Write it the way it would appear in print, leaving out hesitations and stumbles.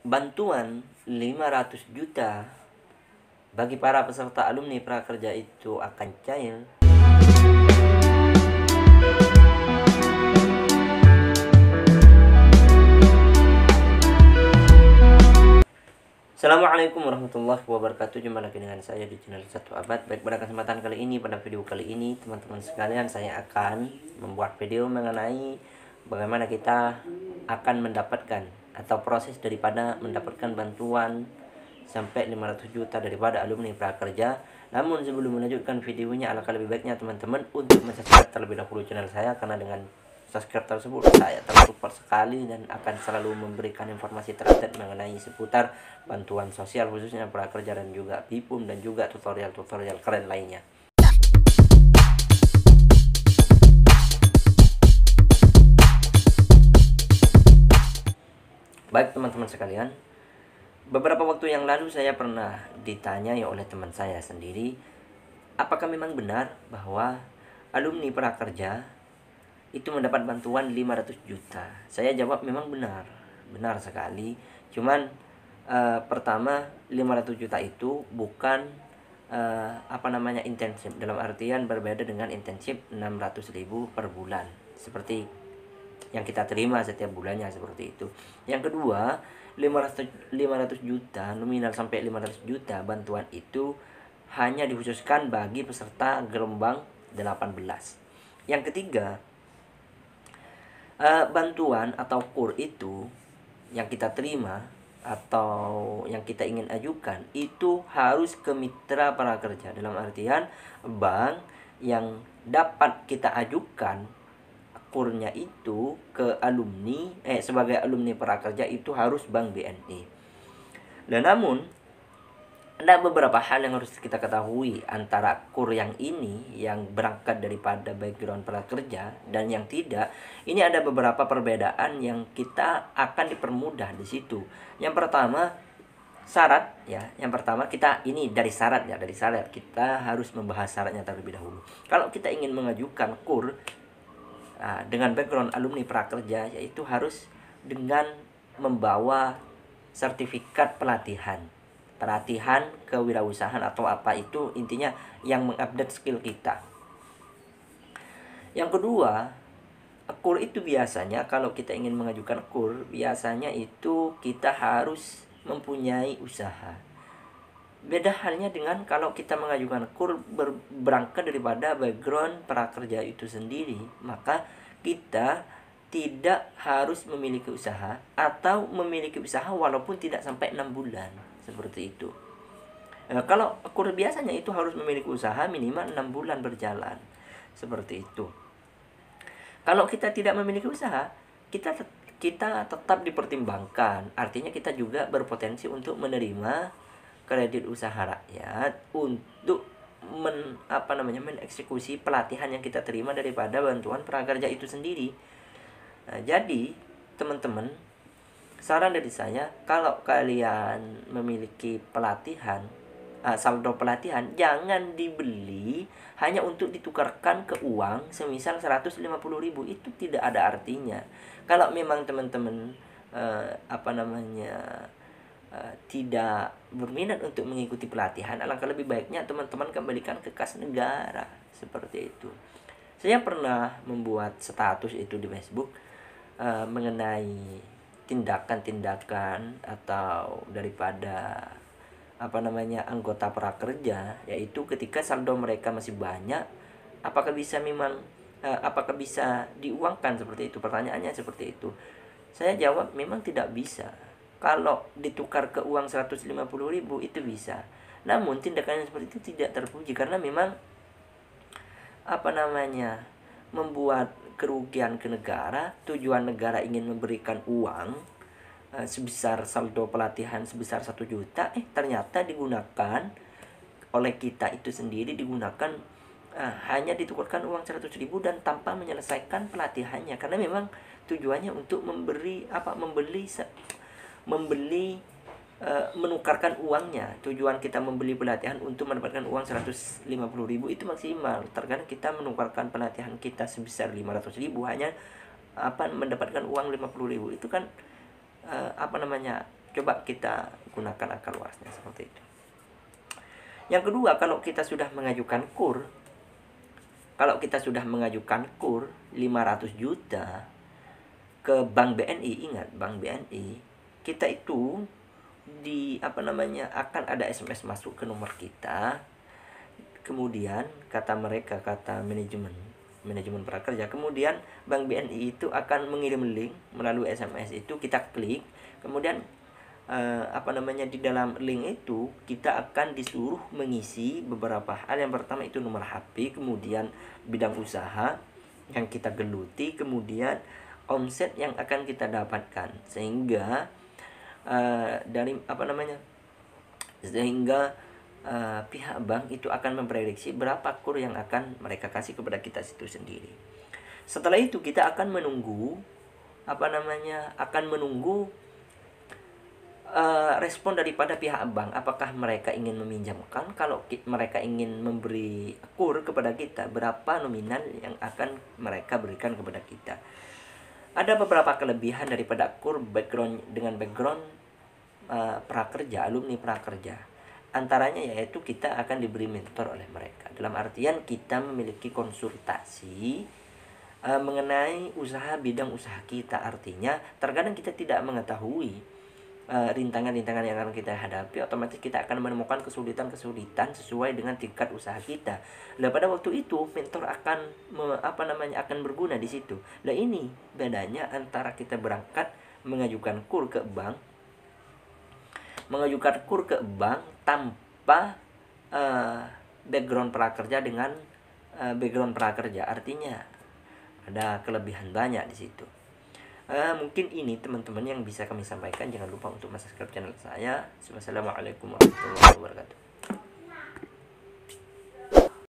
bantuan 500 juta bagi para peserta alumni prakerja itu akan cair. Assalamualaikum warahmatullahi wabarakatuh. Jumpa lagi dengan saya di channel Satu Abad. Baik, pada kesempatan kali ini, pada video kali ini, teman-teman sekalian, saya akan membuat video mengenai bagaimana kita akan mendapatkan atau proses daripada mendapatkan bantuan sampai 500 juta daripada alumni prakerja. Namun sebelum melanjutkan videonya, alangkah lebih baiknya teman-teman untuk subscribe terlebih dahulu channel saya, karena dengan subscribe tersebut saya tersupport sekali dan akan selalu memberikan informasi terupdate mengenai seputar bantuan sosial khususnya prakerja dan juga BIPUM dan juga tutorial-tutorial keren lainnya. Baik teman-teman sekalian, beberapa waktu yang lalu saya pernah ditanyai oleh teman saya sendiri, apakah memang benar bahwa alumni prakerja itu mendapat bantuan 500 juta. Saya jawab memang benar, benar sekali. Cuman pertama 500 juta itu bukan intensif, dalam artian berbeda dengan intensif 600.000 per bulan seperti yang kita terima setiap bulannya, seperti itu. Yang kedua, 500 juta nominal sampai 500 juta bantuan itu hanya dikhususkan bagi peserta gelombang 18. Yang ketiga, bantuan atau KUR itu yang kita terima atau yang kita ingin ajukan itu harus ke mitra prakerja, dalam artian bank yang dapat kita ajukan KUR-nya itu ke alumni sebagai alumni prakerja itu harus Bank BNI. Dan namun ada beberapa hal yang harus kita ketahui antara KUR yang ini yang berangkat daripada background prakerja dan yang tidak. Ini ada beberapa perbedaan yang kita akan dipermudah di situ. Yang pertama, syarat ya. Yang pertama kita ini dari syarat ya, dari syarat kita harus membahas syaratnya terlebih dahulu. Kalau kita ingin mengajukan KUR dengan background alumni prakerja, yaitu harus dengan membawa sertifikat pelatihan kewirausahaan atau apa itu, intinya yang mengupdate skill kita. Yang kedua, KUR itu biasanya kalau kita ingin mengajukan KUR, biasanya itu kita harus mempunyai usaha. Beda halnya dengan kalau kita mengajukan KUR berangkat daripada background prakerja itu sendiri, maka kita tidak harus memiliki usaha atau memiliki usaha walaupun tidak sampai 6 bulan. Seperti itu. Kalau KUR biasanya itu harus memiliki usaha minimal 6 bulan berjalan. Seperti itu. Kalau kita tidak memiliki usaha, kita tetap dipertimbangkan. Artinya kita juga berpotensi untuk menerima kredit usaha rakyat untuk mengeksekusi pelatihan yang kita terima daripada bantuan prakerja itu sendiri. Jadi teman-teman, saran dari saya, kalau kalian memiliki pelatihan, saldo pelatihan, jangan dibeli hanya untuk ditukarkan ke uang semisal 150.000. Itu tidak ada artinya. Kalau memang teman-teman tidak berminat untuk mengikuti pelatihan, alangkah lebih baiknya teman-teman kembalikan ke kas negara. Seperti itu. Saya pernah membuat status itu di Facebook mengenai tindakan-tindakan atau daripada anggota prakerja, yaitu ketika saldo mereka masih banyak, apakah bisa diuangkan seperti itu? Pertanyaannya seperti itu. Saya jawab memang tidak bisa. Kalau ditukar ke uang 150.000 itu bisa. Namun tindakan seperti itu tidak terpuji, karena memang membuat kerugian ke negara. Tujuan negara ingin memberikan uang sebesar saldo pelatihan sebesar 1 juta, ternyata digunakan oleh kita itu sendiri, digunakan hanya ditukarkan uang 100.000 dan tanpa menyelesaikan pelatihannya, karena memang tujuannya untuk menukarkan uangnya. Tujuan kita membeli pelatihan untuk mendapatkan uang 150.000 itu maksimal. Terkadang kita menukarkan pelatihan kita sebesar 500.000 hanya mendapatkan uang 50.000. Itu kan Coba kita gunakan akal luasnya seperti itu. Yang kedua, kalau kita sudah mengajukan KUR, 500 juta ke Bank BNI, ingat Bank BNI, kita itu akan ada SMS masuk ke nomor kita. Kemudian kata manajemen prakerja, kemudian Bank BNI itu akan mengirim link melalui SMS itu, kita klik, kemudian di dalam link itu kita akan disuruh mengisi beberapa hal. Yang pertama itu nomor HP, kemudian bidang usaha yang kita geluti, kemudian omset yang akan kita dapatkan, sehingga pihak bank itu akan memprediksi berapa KUR yang akan mereka kasih kepada kita itu sendiri. Setelah itu kita akan menunggu respon daripada pihak bank, apakah mereka ingin meminjamkan. Kalau mereka ingin memberi KUR kepada kita, berapa nominal yang akan mereka berikan kepada kita. Ada beberapa kelebihan daripada KUR dengan background prakerja, alumni prakerja. Antaranya yaitu kita akan diberi mentor oleh mereka, dalam artian kita memiliki konsultasi mengenai bidang usaha kita. Artinya terkadang kita tidak mengetahui rintangan-rintangan yang akan kita hadapi, otomatis kita akan menemukan kesulitan-kesulitan sesuai dengan tingkat usaha kita. Nah, pada waktu itu mentor akan berguna di situ. Nah, ini bedanya antara kita berangkat mengajukan KUR ke bank tanpa background prakerja dengan background prakerja. Artinya ada kelebihan banyak di situ. Mungkin ini teman-teman yang bisa kami sampaikan. Jangan lupa untuk subscribe channel saya. Wassalamualaikum warahmatullahi wabarakatuh.